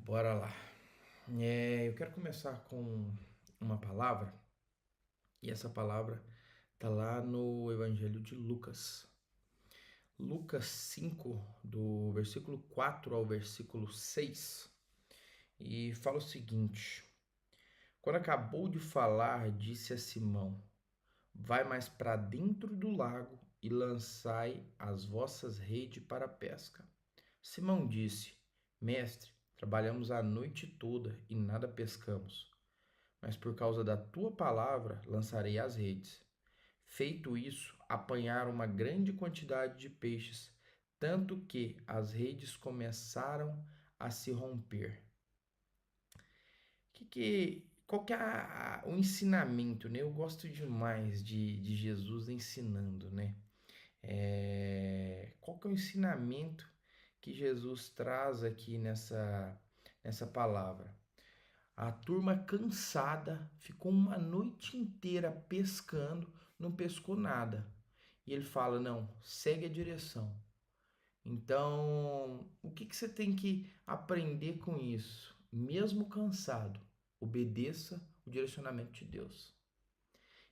Bora lá. Eu quero começar com uma palavra, e essa palavra está lá no Evangelho de Lucas. Lucas 5, do versículo 4 ao versículo 6, e fala o seguinte: Quando acabou de falar, disse a Simão: Vai mais para dentro do lago e lançai as vossas redes para a pesca. Simão disse: Mestre, trabalhamos a noite toda e nada pescamos, mas por causa da tua palavra lançarei as redes. Feito isso, apanharam uma grande quantidade de peixes, tanto que as redes começaram a se romper. Qual que é o ensinamento, né? Eu gosto demais de Jesus ensinando, né? Qual que é o ensinamento que Jesus traz aqui nessa palavra? A turma cansada ficou uma noite inteira pescando, não pescou nada. E ele fala: não, segue a direção. Então, o que você tem que aprender com isso? Mesmo cansado, obedeça o direcionamento de Deus.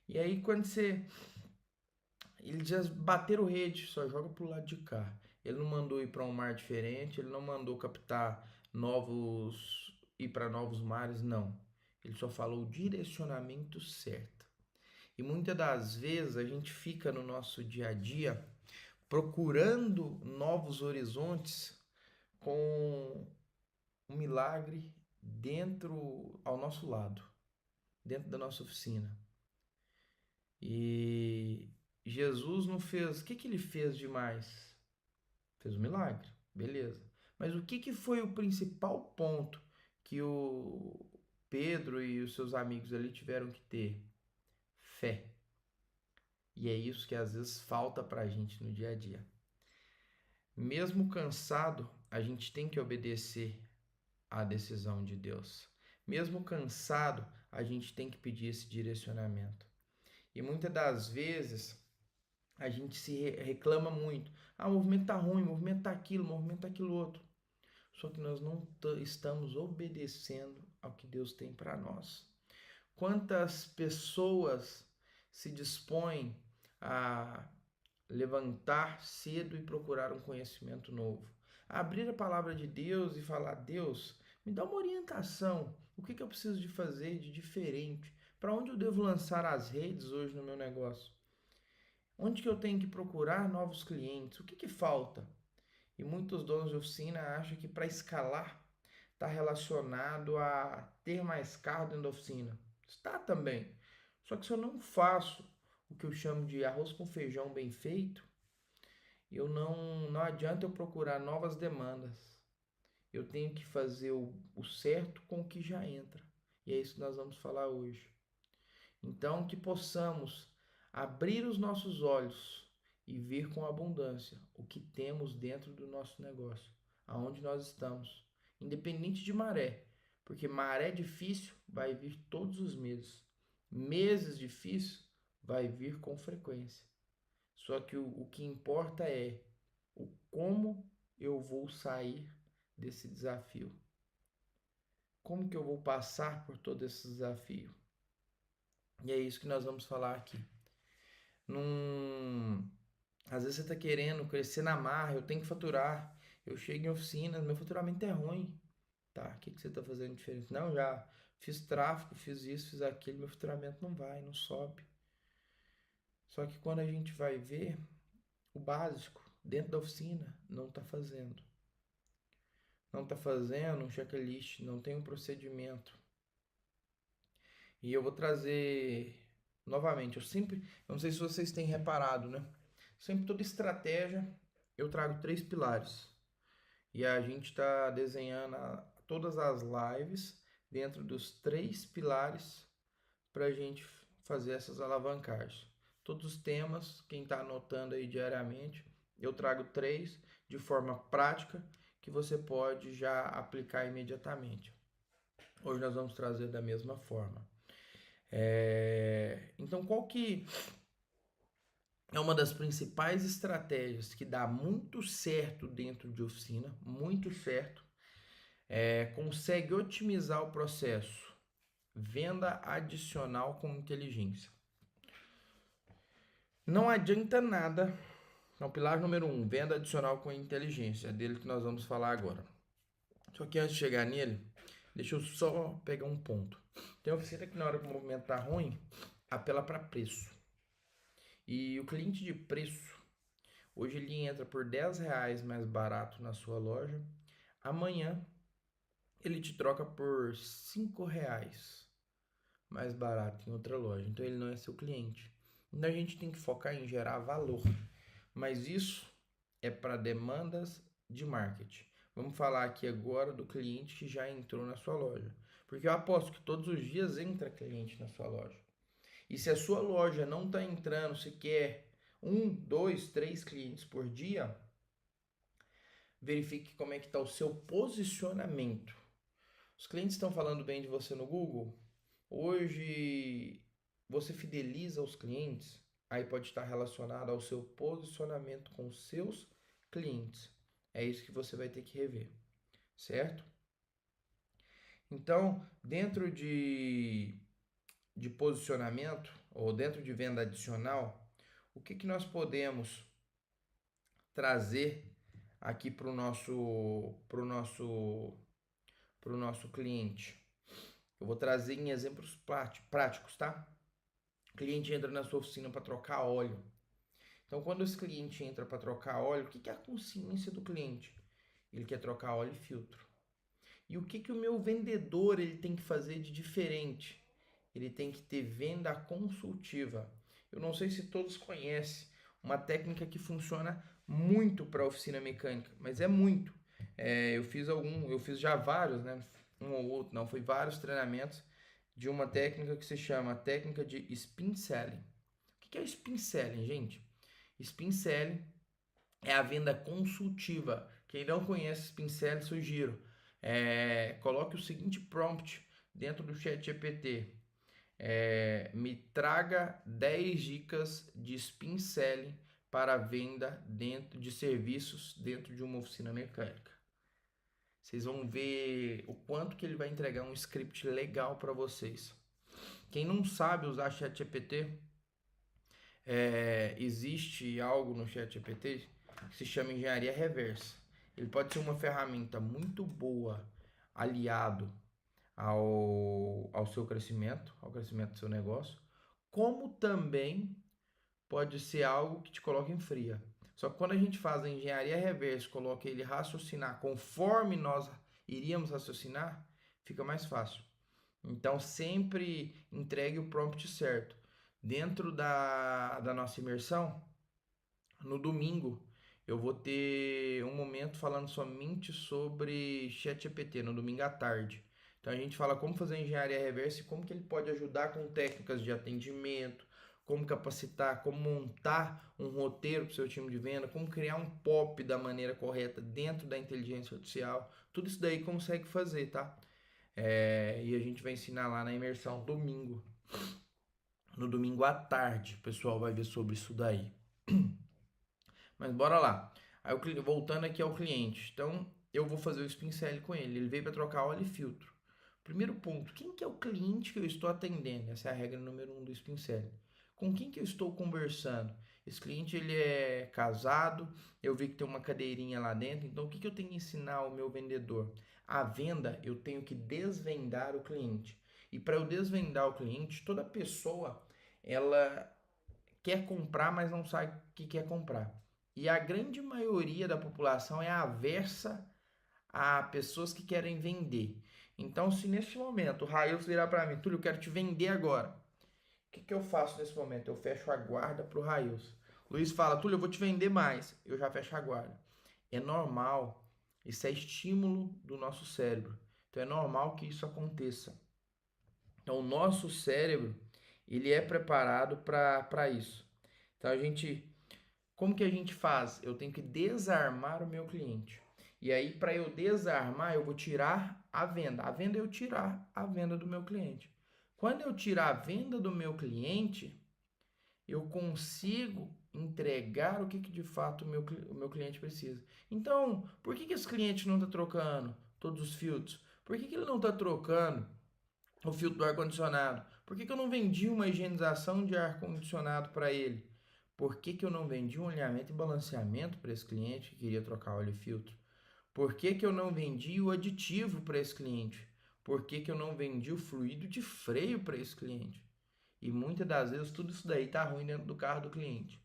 E aí, quando você. Eles já bateram rede, só joga pro lado de cá. Ele não mandou ir para um mar diferente, ele não mandou captar ir para novos mares, não. Ele só falou o direcionamento certo. E muitas das vezes a gente fica no nosso dia a dia procurando novos horizontes com um milagre dentro ao nosso lado, dentro da nossa oficina. E Jesus não fez. O que ele fez demais? Fez um milagre, beleza. Mas o que foi o principal ponto que o Pedro e os seus amigos ali tiveram que ter? Fé. E é isso que às vezes falta pra gente no dia a dia. Mesmo cansado, a gente tem que obedecer à decisão de Deus. Mesmo cansado, a gente tem que pedir esse direcionamento. E muitas das vezes a gente se reclama muito. Ah, o movimento tá ruim, o movimento tá aquilo, o movimento tá aquilo outro. Só que nós não estamos obedecendo ao que Deus tem para nós. Quantas pessoas se dispõem a levantar cedo e procurar um conhecimento novo? A abrir a palavra de Deus e falar: Deus, me dá uma orientação. O que eu preciso de fazer de diferente? Para onde eu devo lançar as redes hoje no meu negócio? Onde que eu tenho que procurar novos clientes? O que falta? E muitos donos de oficina acham que para escalar está relacionado a ter mais carro dentro da oficina. Está também. Só que se eu não faço o que eu chamo de arroz com feijão bem feito, não adianta eu procurar novas demandas. Eu tenho que fazer o certo com o que já entra. E é isso que nós vamos falar hoje. Então, que possamos abrir os nossos olhos e ver com abundância o que temos dentro do nosso negócio, aonde nós estamos, independente de maré, porque maré difícil vai vir todos os meses, meses difíceis vai vir com frequência. Só que o que importa é o como eu vou sair desse desafio. Como que eu vou passar por todo esse desafio? E é isso que nós vamos falar aqui. Num... Às vezes você está querendo crescer na marra, eu tenho que faturar. Eu chego em oficina, meu faturamento é ruim. Tá, o que você está fazendo diferente? Não, já fiz tráfego, fiz isso, fiz aquilo, meu faturamento não vai, não sobe. Só que quando a gente vai ver, o básico, dentro da oficina, não está fazendo. Não está fazendo um checklist, não tem um procedimento. E eu vou trazer novamente, eu não sei se vocês têm reparado, né? Sempre toda estratégia eu trago 3 pilares. E a gente está desenhando todas as lives dentro dos 3 pilares para a gente fazer essas alavancagens. Todos os temas, quem está anotando aí diariamente, eu trago 3 de forma prática que você pode já aplicar imediatamente. Hoje nós vamos trazer da mesma forma. Então, qual que é uma das principais estratégias que dá muito certo dentro de oficina, muito certo, consegue otimizar o processo. Venda adicional com inteligência. Não adianta nada. Então, pilar número 1, venda adicional com inteligência. É dele que nós vamos falar agora. Só que antes de chegar nele, deixa eu só pegar um ponto. Tem oficina que na hora que o movimento tá ruim, apela para preço. E o cliente de preço, hoje ele entra por R$10 mais barato na sua loja. Amanhã ele te troca por R$5 mais barato em outra loja. Então ele não é seu cliente. Então a gente tem que focar em gerar valor. Mas isso é para demandas de marketing. Vamos falar aqui agora do cliente que já entrou na sua loja. Porque eu aposto que todos os dias entra cliente na sua loja. E se a sua loja não está entrando sequer 1, 2, 3 clientes por dia, verifique como é que está o seu posicionamento. Os clientes estão falando bem de você no Google? Hoje você fideliza os clientes? Aí pode estar relacionado ao seu posicionamento com seus clientes. É isso que você vai ter que rever, certo? Então, dentro de posicionamento ou dentro de venda adicional, o que nós podemos trazer aqui para o nosso cliente? Eu vou trazer em exemplos práticos, tá? O cliente entra na sua oficina para trocar óleo. Então, quando esse cliente entra para trocar óleo, o que é a consciência do cliente? Ele quer trocar óleo e filtro. E o que o meu vendedor ele tem que fazer de diferente? Ele tem que ter venda consultiva. Eu não sei se todos conhecem uma técnica que funciona muito para oficina mecânica, mas é muito. Eu fiz já vários, né? Um ou outro, não, foi vários treinamentos de uma técnica que se chama técnica de spin selling. O que é spin selling, gente? Spin selling é a venda consultiva. Quem não conhece spin selling, sugiro. Coloque o seguinte prompt dentro do chat GPT. Me traga 10 dicas de spin selling para venda dentro de serviços dentro de uma oficina mecânica. Vocês vão ver o quanto que ele vai entregar um script legal para vocês. Quem não sabe usar ChatGPT, existe algo no ChatGPT que se chama engenharia reversa. Ele pode ser uma ferramenta muito boa aliado ao seu crescimento, ao crescimento do seu negócio, como também pode ser algo que te coloca em fria. Só que quando a gente faz a engenharia reversa, coloca ele raciocinar conforme nós iríamos raciocinar, fica mais fácil. Então sempre entregue o prompt certo. Dentro da nossa imersão, no domingo, eu vou ter um momento falando somente sobre ChatGPT, no domingo à tarde. Então a gente fala como fazer engenharia reversa e como que ele pode ajudar com técnicas de atendimento, como capacitar, como montar um roteiro para o seu time de venda, como criar um POP da maneira correta dentro da inteligência artificial. Tudo isso daí consegue fazer, tá? E a gente vai ensinar lá na imersão domingo. No domingo à tarde, o pessoal vai ver sobre isso daí. Mas bora lá. Aí, voltando aqui ao cliente. Então, eu vou fazer o spin selling com ele. Ele veio para trocar óleo e filtro. Primeiro ponto, quem que é o cliente que eu estou atendendo? Essa é a regra número 1 do spin selling. Com quem que eu estou conversando? Esse cliente ele é casado, eu vi que tem uma cadeirinha lá dentro, então o que eu tenho que ensinar ao meu vendedor? A venda, eu tenho que desvendar o cliente. E para eu desvendar o cliente, toda pessoa ela quer comprar, mas não sabe o que quer comprar. E a grande maioria da população é aversa a pessoas que querem vender. Então, se neste momento o Railson virar para mim, Túlio, eu quero te vender agora. O que eu faço nesse momento? Eu fecho a guarda para o Railson. Luiz fala, Túlio, eu vou te vender mais. Eu já fecho a guarda. É normal. Isso é estímulo do nosso cérebro. Então, é normal que isso aconteça. Então, o nosso cérebro, ele é preparado para isso. Então, como que a gente faz? Eu tenho que desarmar o meu cliente. E aí, para eu desarmar, eu vou tirar a venda. A venda é eu tirar a venda do meu cliente. Quando eu tirar a venda do meu cliente, eu consigo entregar o que de fato o meu cliente precisa. Então, por que esse cliente não está trocando? todos os filtros? Por que ele não está trocando o filtro do ar-condicionado? Por que eu não vendi uma higienização de ar-condicionado para ele? Por que eu não vendi um alinhamento e balanceamento para esse cliente que queria trocar óleo e filtro? Por que eu não vendi o aditivo para esse cliente? Por que eu não vendi o fluido de freio para esse cliente? E muitas das vezes tudo isso daí está ruim dentro do carro do cliente.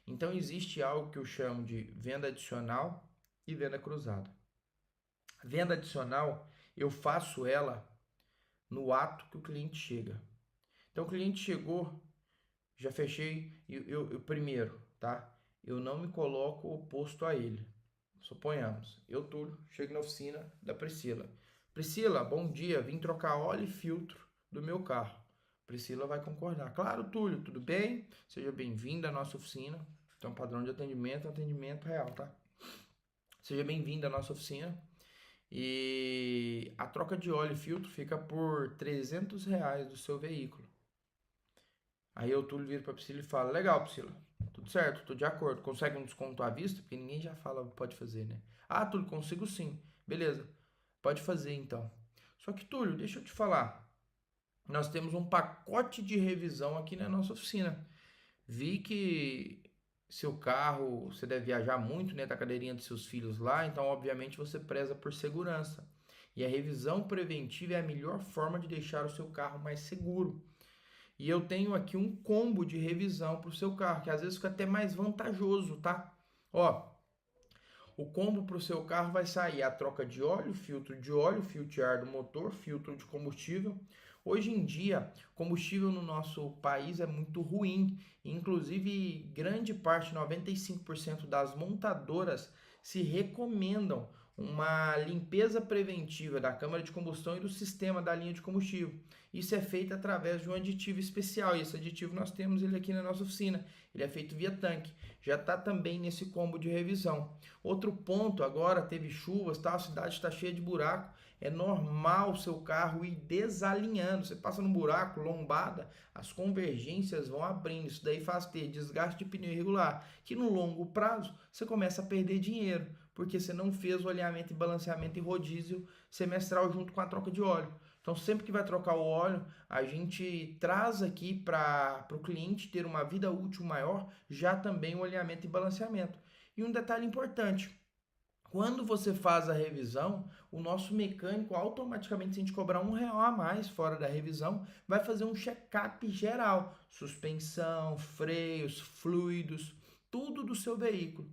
Então existe algo que eu chamo de venda adicional e venda cruzada. Venda adicional, eu faço ela no ato que o cliente chega. Então o cliente chegou, já fechei, eu primeiro, tá? Eu não me coloco oposto a ele. Suponhamos, eu, Túlio, chego na oficina da Priscila. Priscila, bom dia, vim trocar óleo e filtro do meu carro. Priscila vai concordar. Claro, Túlio, tudo bem? Seja bem-vindo à nossa oficina. Então, padrão de atendimento real, tá? Seja bem-vindo à nossa oficina. E a troca de óleo e filtro fica por R$ 300 do seu veículo. Aí o Túlio vira para Priscila e fala: legal, Priscila, tudo certo, tô de acordo. Consegue um desconto à vista? Porque ninguém já fala pode fazer, né? Ah, Túlio, consigo sim. Beleza, pode fazer então. Só que, Túlio, deixa eu te falar. Nós temos um pacote de revisão aqui na nossa oficina. Vi que seu carro, você deve viajar muito, né? Da cadeirinha dos seus filhos lá, então obviamente você preza por segurança. E a revisão preventiva é a melhor forma de deixar o seu carro mais seguro. E eu tenho aqui um combo de revisão para o seu carro, que às vezes fica até mais vantajoso, tá? Ó, o combo para o seu carro vai sair a troca de óleo, filtro de ar do motor, filtro de combustível. Hoje em dia, combustível no nosso país é muito ruim. Inclusive, grande parte, 95% das montadoras se recomendam uma limpeza preventiva da câmara de combustão e do sistema da linha de combustível. Isso é feito através de um aditivo especial, e esse aditivo nós temos ele aqui na nossa oficina. Ele é feito via tanque. Já está também nesse combo de revisão. Outro ponto, agora teve chuvas, tá? A cidade está cheia de buraco. É normal o seu carro ir desalinhando. Você passa num buraco, lombada, as convergências vão abrindo. Isso daí faz ter desgaste de pneu irregular, que no longo prazo você começa a perder dinheiro, porque você não fez o alinhamento e balanceamento e rodízio semestral junto com a troca de óleo. Então, sempre que vai trocar o óleo, a gente traz aqui para o cliente ter uma vida útil maior, já também o alinhamento e balanceamento. E um detalhe importante, quando você faz a revisão, o nosso mecânico automaticamente, se a gente cobrar R$ 1 a mais fora da revisão, vai fazer um check-up geral, suspensão, freios, fluidos, tudo do seu veículo,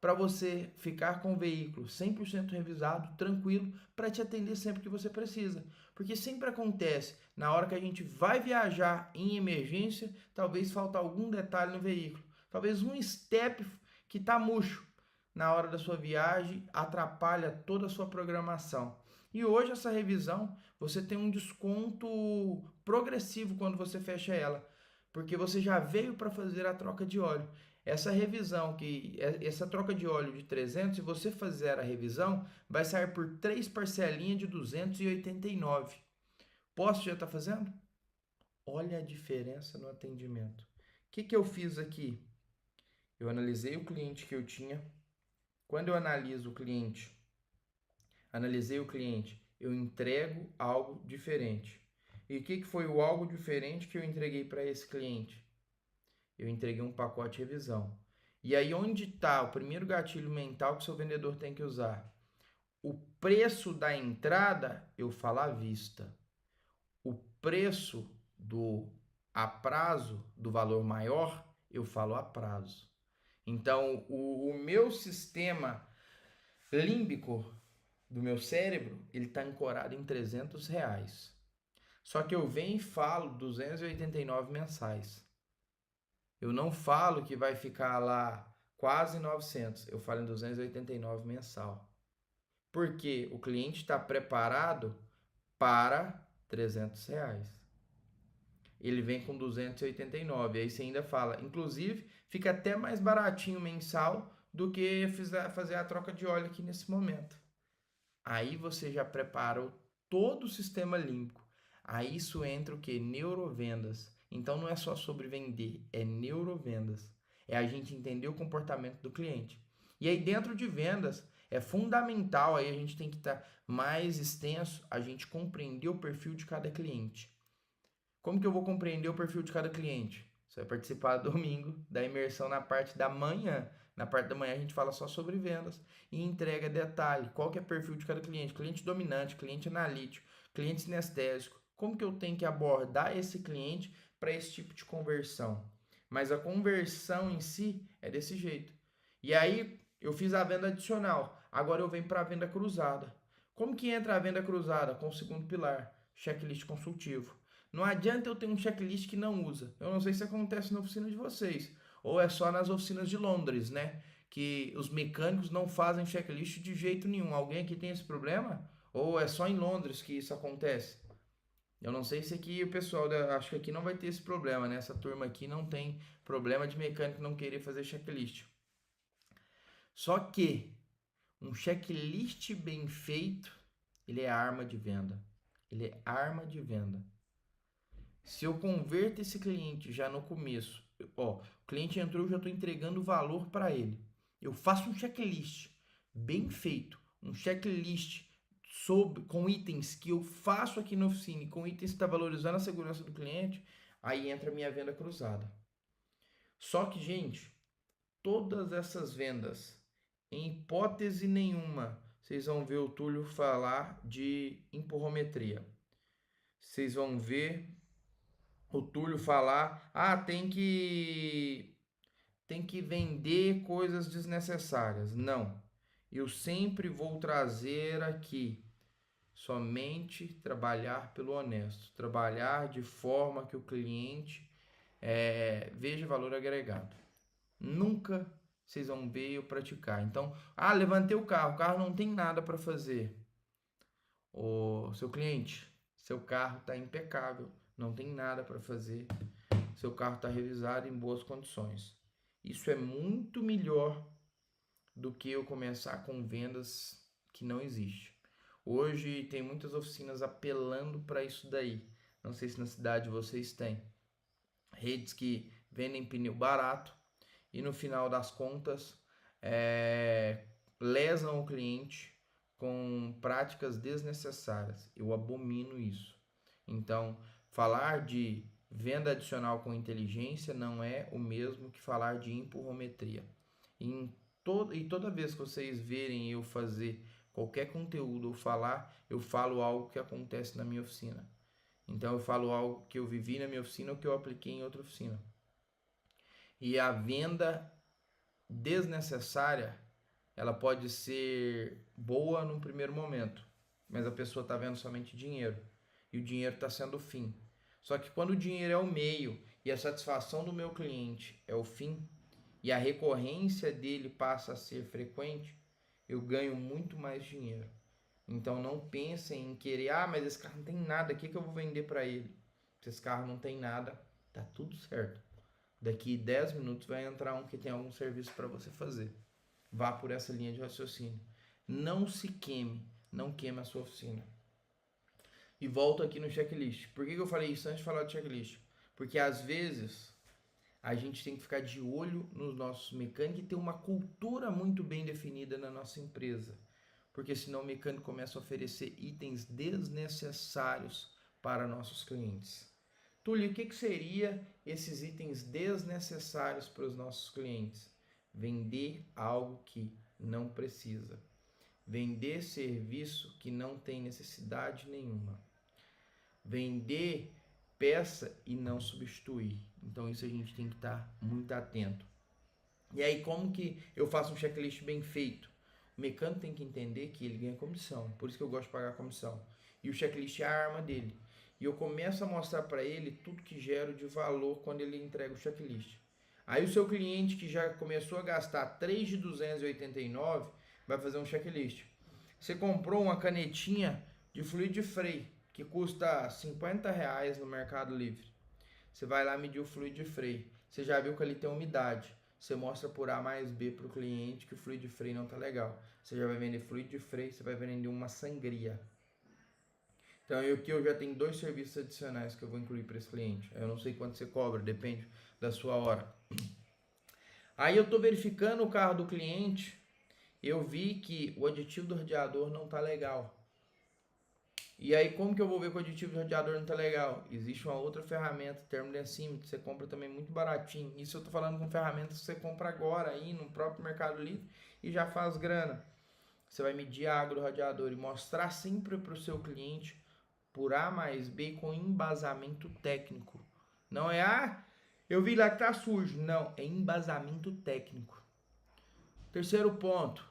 para você ficar com o veículo 100% revisado, tranquilo, para te atender sempre que você precisa. Porque sempre acontece, na hora que a gente vai viajar em emergência, talvez falte algum detalhe no veículo. Talvez um step que está murcho na hora da sua viagem atrapalha toda a sua programação. E hoje essa revisão, você tem um desconto progressivo quando você fecha ela, porque você já veio para fazer a troca de óleo. Essa revisão, essa troca de óleo de 300, se você fizer a revisão, vai sair por 3 parcelinhas de 289. Posso já estar fazendo? Olha a diferença no atendimento. O que eu fiz aqui? Eu analisei o cliente que eu tinha. Quando eu analisei o cliente, eu entrego algo diferente. E o que foi o algo diferente que eu entreguei para esse cliente? Eu entreguei um pacote de revisão. E aí onde está o primeiro gatilho mental que o seu vendedor tem que usar? O preço da entrada, eu falo à vista. O preço do a prazo, do valor maior, eu falo a prazo. Então, o meu sistema límbico do meu cérebro, ele está ancorado em R$ 300. Só que eu venho e falo 289 mensais. Eu não falo que vai ficar lá quase 900, eu falo em 289 mensal. Porque o cliente está preparado para R$ 300. Ele vem com 289, aí você ainda fala. Inclusive, fica até mais baratinho mensal do que fazer a troca de óleo aqui nesse momento. Aí você já preparou todo o sistema límbico. Aí isso entra o que? Neurovendas. Então não é só sobre vender, é neurovendas. É a gente entender o comportamento do cliente. E aí dentro de vendas É fundamental, aí a gente tem que estar mais extenso, a gente compreender o perfil de cada cliente. Como que eu vou compreender o perfil de cada cliente? Você vai participar domingo da imersão na parte da manhã. Na parte da manhã a gente fala só sobre vendas e entrega detalhe. Qual que é o perfil de cada cliente? Cliente dominante, cliente analítico, cliente sinestésico. Como que eu tenho que abordar esse cliente para esse tipo de conversão? Mas a conversão em si é desse jeito. E aí eu fiz a venda adicional. Agora eu venho para a venda cruzada. Como que entra a venda cruzada? Com o segundo pilar, checklist consultivo. Não adianta eu ter um checklist que não usa. Eu não sei se acontece na oficina de vocês, ou é só nas oficinas de Londres, né? Que os mecânicos não fazem checklist de jeito nenhum. Alguém aqui tem esse problema? Ou é só em Londres que isso acontece? Eu não sei se aqui o pessoal, acho que aqui não vai ter esse problema, né? Essa turma aqui não tem problema de mecânico não querer fazer checklist. Só que um checklist bem feito, ele é arma de venda. Ele é arma de venda. Se eu converto esse cliente já no começo, ó, o cliente entrou, eu já estou entregando valor para ele. Eu faço um checklist bem feito, um checklist com itens que eu faço aqui na oficina, com itens que está valorizando a segurança do cliente, aí entra a minha venda cruzada. Só que, gente, todas essas vendas, em hipótese nenhuma, vocês vão ver o Túlio falar de empurrometria. Vocês vão ver o Túlio falar, tem que vender coisas desnecessárias. Não. Eu sempre vou trazer aqui somente trabalhar pelo honesto, trabalhar de forma que o cliente veja valor agregado. Nunca vocês vão ver eu praticar. Então, levantei o carro não tem nada para fazer. O seu cliente, seu carro está impecável, não tem nada para fazer. Seu carro está revisado em boas condições. Isso é muito melhor do que eu começar com vendas que não existe. Hoje tem muitas oficinas apelando para isso daí. Não sei se na cidade vocês têm redes que vendem pneu barato e no final das contas lesam o cliente com práticas desnecessárias. Eu abomino isso. Então, falar de venda adicional com inteligência não é o mesmo que falar de empurrometria. E toda vez que vocês verem eu fazer qualquer conteúdo ou falar, eu falo algo que acontece na minha oficina. Então eu falo algo que eu vivi na minha oficina ou que eu apliquei em outra oficina. E a venda desnecessária, ela pode ser boa num primeiro momento, mas a pessoa está vendo somente dinheiro. E o dinheiro está sendo o fim. Só que quando o dinheiro é o meio e a satisfação do meu cliente é o fim, e a recorrência dele passa a ser frequente, eu ganho muito mais dinheiro. Então não pensem em querer, mas esse carro não tem nada, o que eu vou vender para ele? Se esse carro não tem nada, tá tudo certo. Daqui 10 minutos vai entrar um que tem algum serviço para você fazer. Vá por essa linha de raciocínio. Não se queime, não queime a sua oficina. E volto aqui no checklist. Por que eu falei isso antes de falar de checklist? Porque às vezes a gente tem que ficar de olho nos nossos mecânicos e ter uma cultura muito bem definida na nossa empresa. Porque senão o mecânico começa a oferecer itens desnecessários para nossos clientes. Túlio, o que seria esses itens desnecessários para os nossos clientes? Vender algo que não precisa. Vender serviço que não tem necessidade nenhuma. Vender peça e não substituir. Então isso a gente tem que estar muito atento. E aí como que eu faço um checklist bem feito? O mecânico tem que entender que ele ganha comissão, por isso que eu gosto de pagar comissão. E o checklist é a arma dele. E eu começo a mostrar para ele tudo que gero de valor quando ele entrega o checklist. Aí o seu cliente que já começou a gastar 3 de 289 vai fazer um checklist. Você comprou uma canetinha de fluido de freio que custa R$50 no Mercado Livre. Você vai lá medir o fluido de freio. Você já viu que ali tem umidade. Você mostra por A mais B para o cliente que o fluido de freio não está legal. Você já vai vender fluido de freio, você vai vender uma sangria. Então aqui eu já tenho 2 serviços adicionais que eu vou incluir para esse cliente. Eu não sei quanto você cobra, depende da sua hora. Aí eu estou verificando o carro do cliente eu vi que o aditivo do radiador não tá legal. E aí, como que eu vou ver que o aditivo do radiador não tá legal? Existe uma outra ferramenta, termodensímetro, você compra também muito baratinho. Isso eu tô falando com ferramentas que você compra agora aí no próprio Mercado Livre e já faz grana. Você vai medir a água do radiador e mostrar sempre para o seu cliente por A mais B com embasamento técnico. Não é, eu vi lá que tá sujo. Não, é embasamento técnico. Terceiro ponto,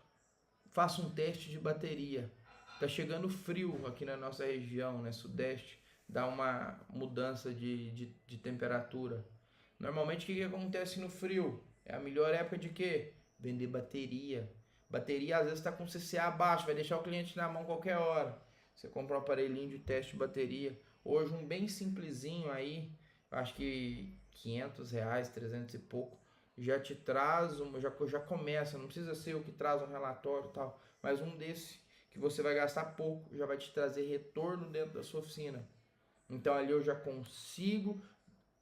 faça um teste de bateria. Tá chegando frio aqui na nossa região, né, sudeste, dá uma mudança de temperatura. Normalmente o que acontece no frio? É a melhor época de quê? Vender bateria. Bateria às vezes está com CCA baixo, vai deixar o cliente na mão qualquer hora. Você compra um aparelhinho de teste de bateria. Hoje um bem simplesinho aí, acho que R$ 500, 300 e pouco, já te traz, já começa, não precisa ser o que traz um relatório e tal, mas um desse que você vai gastar pouco, já vai te trazer retorno dentro da sua oficina. Então ali eu já consigo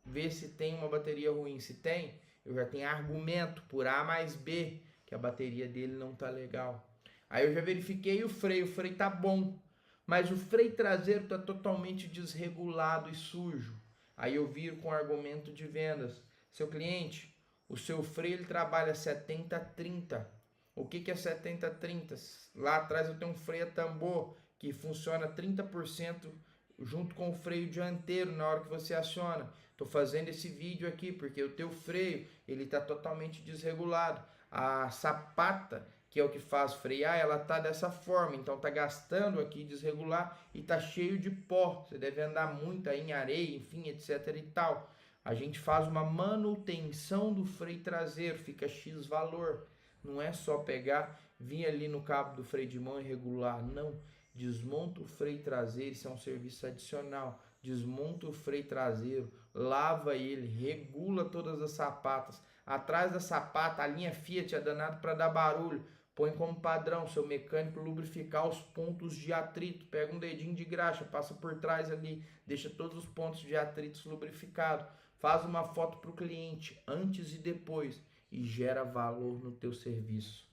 ver se tem uma bateria ruim. Se tem, eu já tenho argumento por A mais B que a bateria dele não tá legal. Aí eu já verifiquei o freio tá bom, mas o freio traseiro tá totalmente desregulado e sujo. Aí eu viro com argumento de vendas. Seu cliente, o seu freio ele trabalha 70-30. O que é 70-30? Lá atrás eu tenho um freio a tambor que funciona 30% junto com o freio dianteiro na hora que você aciona. Estou fazendo esse vídeo aqui porque o teu freio ele está totalmente desregulado. A sapata, que é o que faz frear, ela tá dessa forma, então tá gastando aqui desregular e tá cheio de pó. Você deve andar muito aí em areia, enfim, etc e tal. A gente faz uma manutenção do freio traseiro, fica X valor. Não é só pegar, vir ali no cabo do freio de mão e regular, não. Desmonta o freio traseiro, isso é um serviço adicional. Desmonta o freio traseiro, lava ele, regula todas as sapatas. Atrás da sapata, a linha Fiat é danado para dar barulho. Põe como padrão seu mecânico lubrificar os pontos de atrito. Pega um dedinho de graxa, passa por trás ali, deixa todos os pontos de atritos lubrificados. Faz uma foto para o cliente antes e depois e gera valor no teu serviço.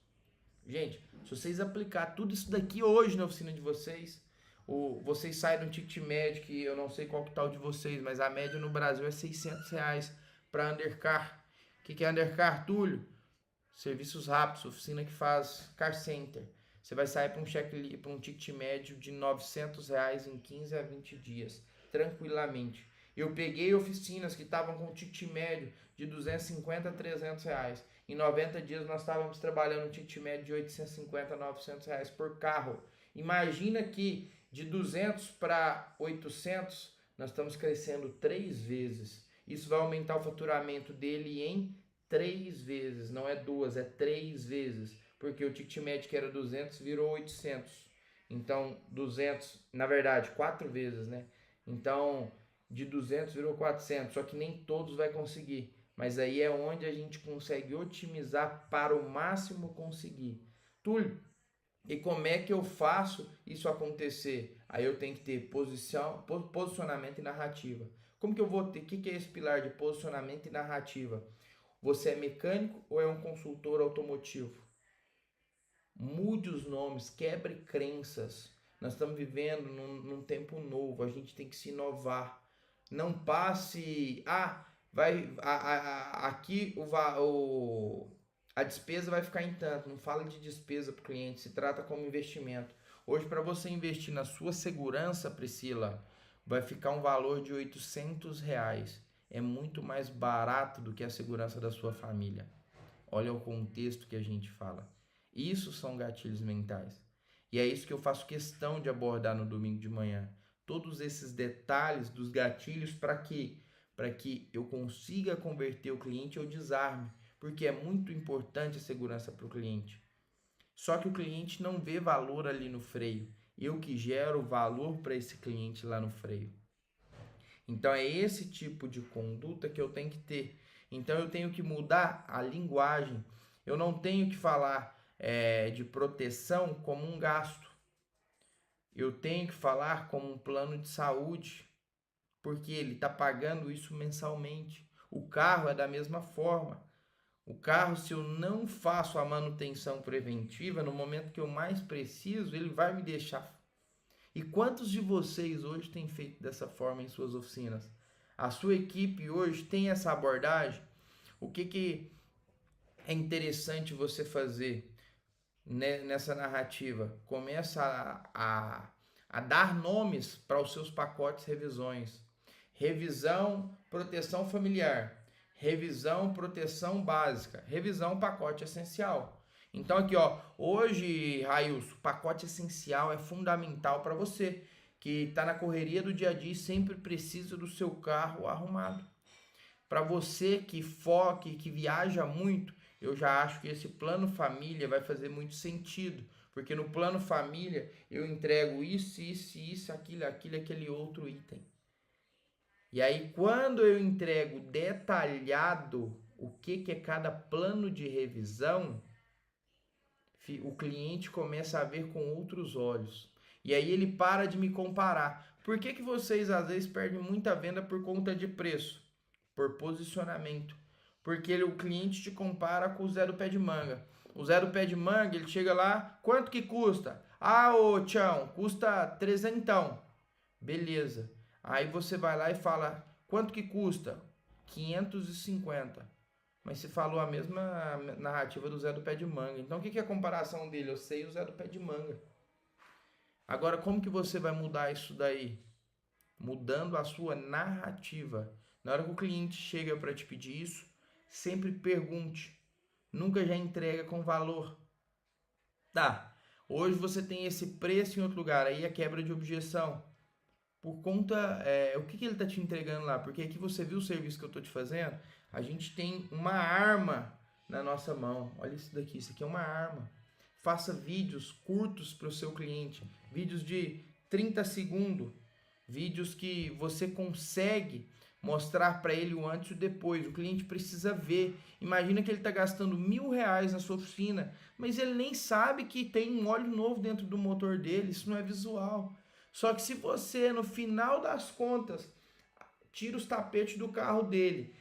Gente, se vocês aplicar tudo isso daqui hoje na oficina de vocês, vocês saem de um ticket médio, que eu não sei qual que tá o de vocês, mas a média no Brasil é R$ 600 para undercar. O que é undercar, Túlio? Serviços rápidos, oficina que faz car center. Você vai sair para um ticket médio de R$ 900 em 15 a 20 dias, tranquilamente. Eu peguei oficinas que estavam com ticket médio de 250 a 300 reais. Em 90 dias nós estávamos trabalhando um ticket médio de 850 a 900 reais por carro. Imagina que de 200 para 800 nós estamos crescendo 3 vezes. Isso vai aumentar o faturamento dele em 3 vezes, não é 2, é 3 vezes. Porque o ticket médio que era 200 virou 800. Então 200, na verdade, 4 vezes, né? Então de 200 virou 400, só que nem todos vai conseguir. Mas aí é onde a gente consegue otimizar para o máximo conseguir. Túlio, e como é que eu faço isso acontecer? Aí eu tenho que ter posicionamento e narrativa. Como que eu vou ter? O que é esse pilar de posicionamento e narrativa? Você é mecânico ou é um consultor automotivo? Mude os nomes, quebre crenças. Nós estamos vivendo num tempo novo, a gente tem que se inovar. Não passe, aqui a despesa vai ficar em tanto. Não fala de despesa para o cliente, se trata como investimento. Hoje, para você investir na sua segurança, Priscila, vai ficar um valor de R$ 800. É muito mais barato do que a segurança da sua família. Olha o contexto que a gente fala. Isso são gatilhos mentais. E é isso que eu faço questão de abordar no domingo de manhã. Todos esses detalhes dos gatilhos para quê? Para que eu consiga converter o cliente ao desarme, porque é muito importante a segurança para o cliente. Só que o cliente não vê valor ali no freio. Eu que gero valor para esse cliente lá no freio. Então é esse tipo de conduta que eu tenho que ter. Então eu tenho que mudar a linguagem. Eu não tenho que falar de proteção como um gasto. Eu tenho que falar como um plano de saúde, porque ele está pagando isso mensalmente. O carro é da mesma forma. O carro, se eu não faço a manutenção preventiva, no momento que eu mais preciso, ele vai me deixar. E quantos de vocês hoje têm feito dessa forma em suas oficinas? A sua equipe hoje tem essa abordagem? O que é interessante você fazer nessa narrativa? Começa a dar nomes para os seus pacotes revisões. Revisão, proteção familiar. Revisão, proteção básica. Revisão, pacote essencial. Então aqui, ó, hoje, Railson, pacote essencial é fundamental para você que está na correria do dia a dia e sempre precisa do seu carro arrumado. Para você que foca e que viaja muito, eu já acho que esse plano família vai fazer muito sentido, porque no plano família eu entrego isso, aquilo, aquele outro item. E aí quando eu entrego detalhado o que é cada plano de revisão, o cliente começa a ver com outros olhos. E aí ele para de me comparar. Por que vocês às vezes perdem muita venda por conta de preço? Por posicionamento. Porque o cliente te compara com o Zé do Pé de Manga. O Zé do Pé de Manga, ele chega lá, quanto que custa? Ah, ô Tião, custa 300. Beleza. Aí você vai lá e fala, quanto que custa? 550. Mas você falou a mesma narrativa do Zé do Pé de Manga. Então o que é a comparação dele? Eu sei o Zé do Pé de Manga. Agora, como que você vai mudar isso daí? Mudando a sua narrativa. Na hora que o cliente chega para te pedir isso, sempre pergunte. Nunca já entrega com valor. Tá, hoje você tem esse preço em outro lugar, aí a quebra de objeção. Por conta, o que ele está te entregando lá? Porque aqui você viu o serviço que eu estou te fazendo? A gente tem uma arma na nossa mão. Olha isso daqui, isso aqui é uma arma. Faça vídeos curtos para o seu cliente. Vídeos de 30 segundos. Vídeos que você consegue mostrar para ele o antes e o depois. O cliente precisa ver. Imagina que ele está gastando R$1.000 na sua oficina, mas ele nem sabe que tem um óleo novo dentro do motor dele. Isso não é visual. Só que se você, no final das contas, tira os tapetes do carro dele,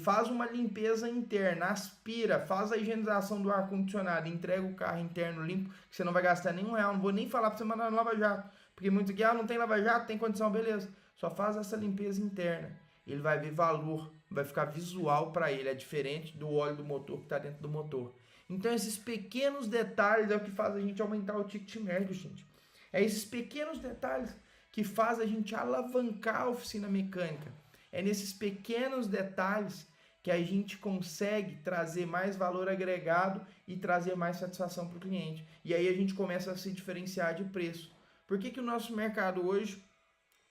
faz uma limpeza interna, aspira, faz a higienização do ar-condicionado, entrega o carro interno limpo, que você não vai gastar nenhum real. Não vou nem falar para você mandar no lava-jato, porque muitos aqui, não tem lava-jato, tem condição, beleza. Só faz essa limpeza interna. Ele vai ver valor, vai ficar visual para ele, é diferente do óleo do motor que está dentro do motor. Então esses pequenos detalhes é o que faz a gente aumentar o ticket médio, gente. É esses pequenos detalhes que faz a gente alavancar a oficina mecânica. É nesses pequenos detalhes que a gente consegue trazer mais valor agregado e trazer mais satisfação para o cliente. E aí a gente começa a se diferenciar de preço. Por que o nosso mercado hoje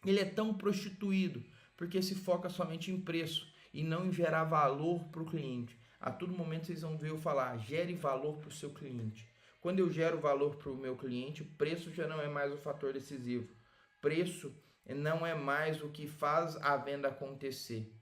ele é tão prostituído? Porque se foca somente em preço e não em gerar valor para o cliente. A todo momento vocês vão ver eu falar, gere valor para o seu cliente. Quando eu gero valor para o meu cliente, preço já não é mais o fator decisivo. Preço não é mais o que faz a venda acontecer.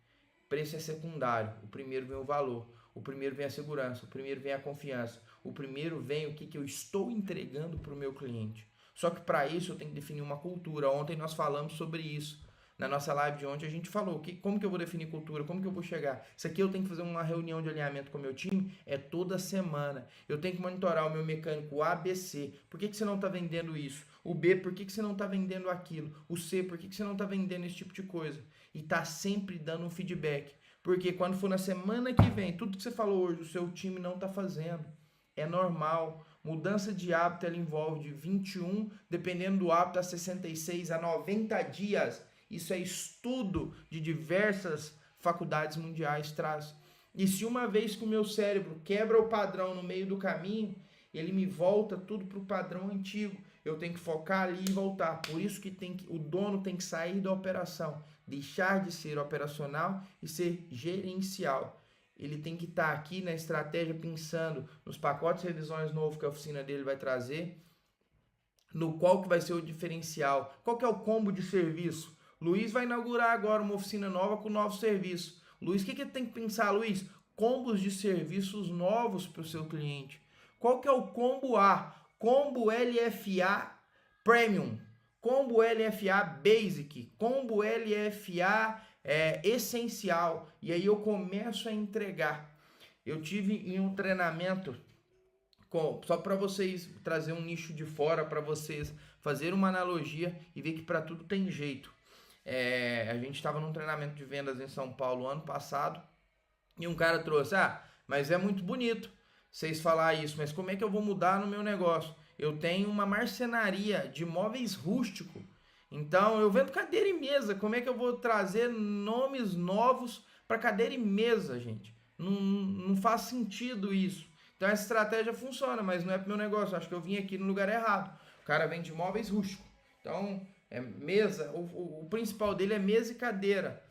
Preço é secundário. O primeiro vem o valor. O primeiro vem a segurança. O primeiro vem a confiança. O primeiro vem o que eu estou entregando para o meu cliente. Só que para isso eu tenho que definir uma cultura. Ontem nós falamos sobre isso. Na nossa live de ontem a gente falou como que eu vou definir cultura, como que eu vou chegar. Isso aqui eu tenho que fazer uma reunião de alinhamento com o meu time, é toda semana. Eu tenho que monitorar o meu mecânico A, B, C. Por que você não está vendendo isso? O B, por que você não está vendendo aquilo? O C, por que você não está vendendo esse tipo de coisa? E tá sempre dando um feedback. Porque quando for na semana que vem, tudo que você falou hoje, o seu time não está fazendo. É normal. Mudança de hábito ela envolve de 21, dependendo do hábito, a 66 a 90 dias. Isso é estudo de diversas faculdades mundiais traz. E se uma vez que o meu cérebro quebra o padrão no meio do caminho, ele me volta tudo para o padrão antigo. Eu tenho que focar ali e voltar. Por isso que o dono tem que sair da operação, deixar de ser operacional e ser gerencial. Ele tem que estar aqui na estratégia pensando nos pacotes de revisões novos que a oficina dele vai trazer, no qual que vai ser o diferencial, qual que é o combo de serviço. Luiz vai inaugurar agora uma oficina nova com novos serviços. Luiz, o que ele tem que pensar, Luiz? Combos de serviços novos para o seu cliente. Qual que é o combo A? Combo LFA Premium, combo LFA Basic, combo LFA Essencial. E aí eu começo a entregar. Eu tive em um treinamento, só para vocês trazer um nicho de fora, para vocês fazer uma analogia e ver que para tudo tem jeito. A gente estava num treinamento de vendas em São Paulo ano passado e um cara trouxe, mas é muito bonito vocês falar isso, mas como é que eu vou mudar no meu negócio? Eu tenho uma marcenaria de móveis rústico, então eu vendo cadeira e mesa, como é que eu vou trazer nomes novos para cadeira e mesa, gente? Não faz sentido isso. Então essa estratégia funciona, mas não é pro meu negócio. Acho que eu vim aqui no lugar errado. O cara vende móveis rústicos. Então, mesa, o principal dele é mesa e cadeira.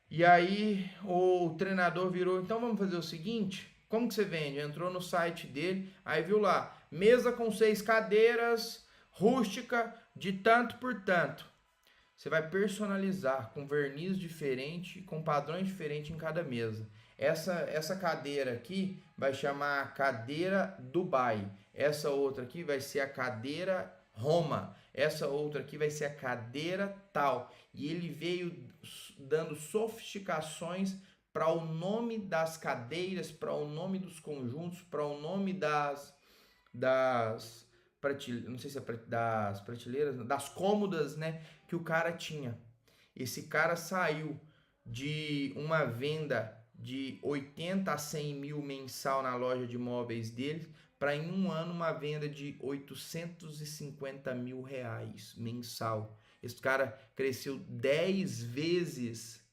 E aí o treinador virou, então vamos fazer o seguinte, como que você vende? Entrou no site dele, aí viu lá, mesa com 6 cadeiras, rústica, de tanto por tanto. Você vai personalizar com verniz diferente, com padrões diferentes em cada mesa. Essa cadeira aqui vai chamar cadeira Dubai. Essa outra aqui vai ser a cadeira Roma. Essa outra aqui vai ser a cadeira tal. E ele veio dando sofisticações para o nome das cadeiras, para o nome dos conjuntos, para o nome das não sei se é das prateleiras, das cômodas, né, que o cara tinha. Esse cara saiu de uma venda de 80 a 100 mil mensal na loja de móveis dele para em um ano uma venda de 850 mil reais mensal. Esse cara cresceu 10 vezes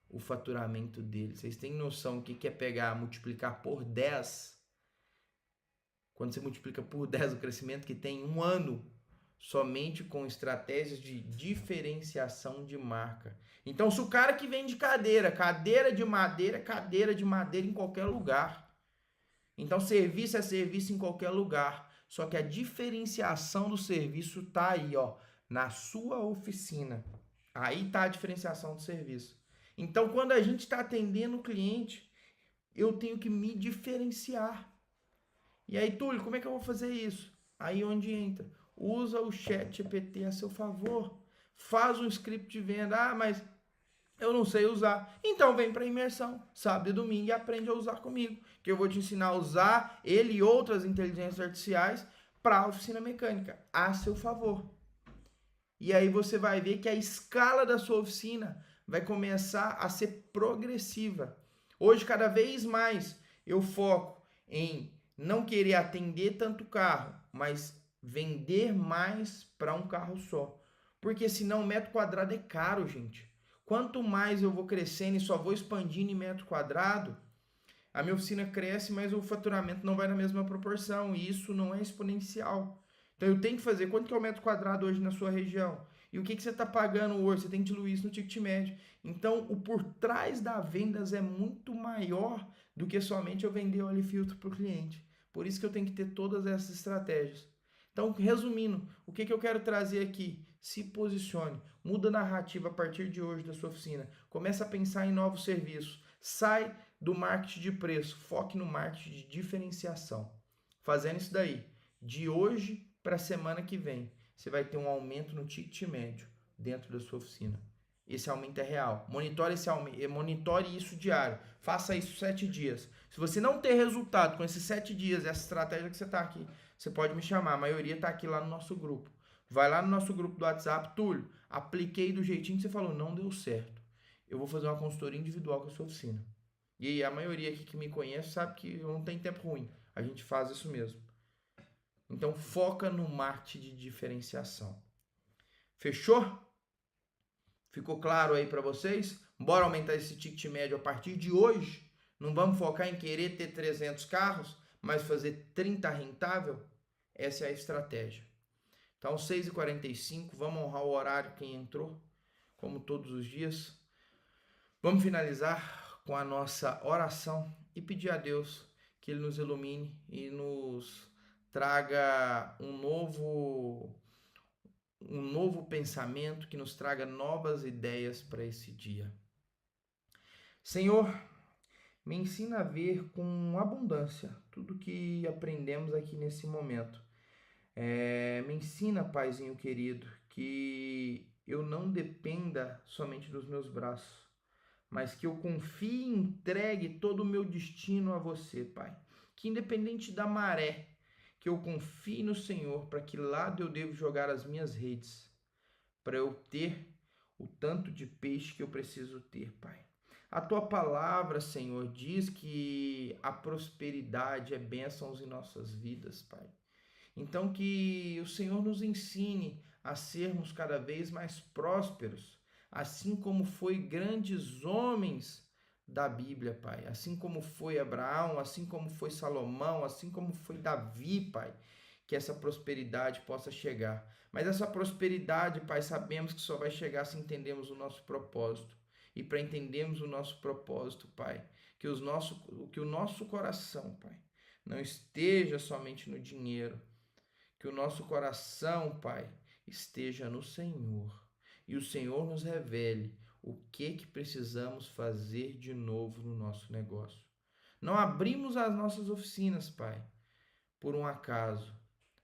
o faturamento dele. Vocês têm noção do que é pegar, multiplicar por 10? Quando você multiplica por 10 o crescimento que tem em um ano, somente com estratégias de diferenciação de marca. Então, se o cara que vende cadeira de madeira em qualquer lugar. Então, serviço é serviço em qualquer lugar. Só que a diferenciação do serviço tá aí, ó, na sua oficina. Aí tá a diferenciação do serviço. Então, quando a gente está atendendo o cliente, eu tenho que me diferenciar. E aí, Túlio, como é que eu vou fazer isso? Aí onde entra? Usa o chat GPT a seu favor. Faz um script de venda. Mas eu não sei usar. Então vem para a imersão, sábado e domingo, e aprende a usar comigo. Que eu vou te ensinar a usar ele e outras inteligências artificiais para a oficina mecânica, a seu favor. E aí você vai ver que a escala da sua oficina vai começar a ser progressiva. Hoje, cada vez mais, eu foco em não querer atender tanto carro, mas vender mais para um carro só. Porque senão o metro quadrado é caro, gente. Quanto mais eu vou crescendo e só vou expandindo em metro quadrado, a minha oficina cresce, mas o faturamento não vai na mesma proporção. E isso não é exponencial. Então eu tenho que fazer quanto que é o metro quadrado hoje na sua região? E o que você está pagando hoje? Você tem que diluir isso no ticket médio. Então o por trás das vendas é muito maior do que somente eu vender óleo e filtro para o cliente. Por isso que eu tenho que ter todas essas estratégias. Então, resumindo, o que eu quero trazer aqui? Se posicione, muda a narrativa a partir de hoje da sua oficina. Começa a pensar em novos serviços. Sai do marketing de preço, foque no marketing de diferenciação. Fazendo isso daí, de hoje para a semana que vem, você vai ter um aumento no ticket médio dentro da sua oficina. Esse aumento é real. Monitore esse aumento, monitore isso diário. Faça isso 7 dias. Se você não ter resultado com esses 7 dias, essa estratégia que você está aqui, você pode me chamar. A maioria está aqui lá no nosso grupo. Vai lá no nosso grupo do WhatsApp, Túlio, apliquei do jeitinho que você falou, não deu certo. Eu vou fazer uma consultoria individual com a sua oficina. E a maioria aqui que me conhece sabe que eu não tenho tempo ruim. A gente faz isso mesmo. Então foca no marketing de diferenciação. Fechou? Ficou claro aí para vocês? Bora aumentar esse ticket médio a partir de hoje? Não vamos focar em querer ter 300 carros, mas fazer 30 rentável? Essa é a estratégia. Então, 6h45, vamos honrar o horário quem entrou, como todos os dias. Vamos finalizar com a nossa oração e pedir a Deus que Ele nos ilumine e nos traga um novo pensamento, que nos traga novas ideias para esse dia. Senhor, me ensina a ver com abundância tudo que aprendemos aqui nesse momento. Me ensina, Paizinho querido, que eu não dependa somente dos meus braços, mas que eu confie e entregue todo o meu destino a você, Pai. Que independente da maré, que eu confie no Senhor, para que lado eu devo jogar as minhas redes, para eu ter o tanto de peixe que eu preciso ter, Pai. A tua palavra, Senhor, diz que a prosperidade é bênçãos em nossas vidas, Pai. Então, que o Senhor nos ensine a sermos cada vez mais prósperos, assim como foi grandes homens da Bíblia, Pai. Assim como foi Abraão, assim como foi Salomão, assim como foi Davi, Pai. Que essa prosperidade possa chegar. Mas essa prosperidade, Pai, sabemos que só vai chegar se entendermos o nosso propósito. E para entendermos o nosso propósito, Pai, que o nosso coração, Pai, não esteja somente no dinheiro, que o nosso coração, Pai, esteja no Senhor e o Senhor nos revele o que precisamos fazer de novo no nosso negócio. Não abrimos as nossas oficinas, Pai, por um acaso.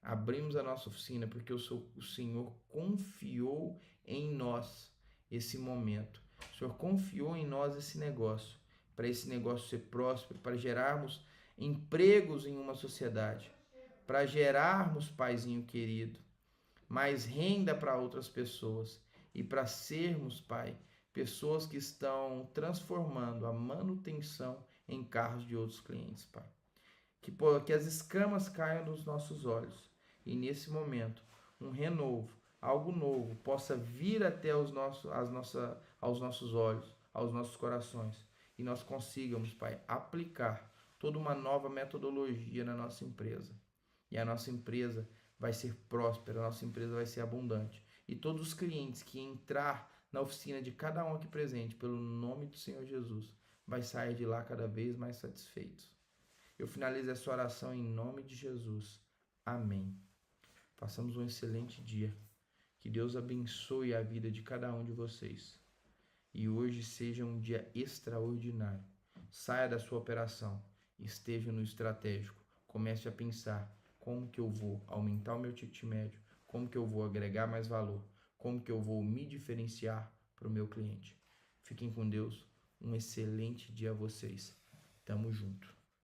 Abrimos a nossa oficina porque o Senhor confiou em nós esse momento. O Senhor confiou em nós esse negócio, para esse negócio ser próspero, para gerarmos empregos em uma sociedade, para gerarmos, Paizinho querido, mais renda para outras pessoas e para sermos, Pai, pessoas que estão transformando a manutenção em carros de outros clientes, Pai. Que as escamas caiam dos nossos olhos e nesse momento um renovo, algo novo possa vir até aos nossos olhos, aos nossos corações e nós consigamos, Pai, aplicar toda uma nova metodologia na nossa empresa. E a nossa empresa vai ser próspera, a nossa empresa vai ser abundante. E todos os clientes que entrar na oficina de cada um aqui presente, pelo nome do Senhor Jesus, vai sair de lá cada vez mais satisfeitos. Eu finalizo essa oração em nome de Jesus. Amém. Façamos um excelente dia. Que Deus abençoe a vida de cada um de vocês. E hoje seja um dia extraordinário. Saia da sua operação. Esteja no estratégico. Comece a pensar como que eu vou aumentar o meu ticket médio, como que eu vou agregar mais valor, como que eu vou me diferenciar para o meu cliente. Fiquem com Deus. Um excelente dia a vocês. Tamo junto.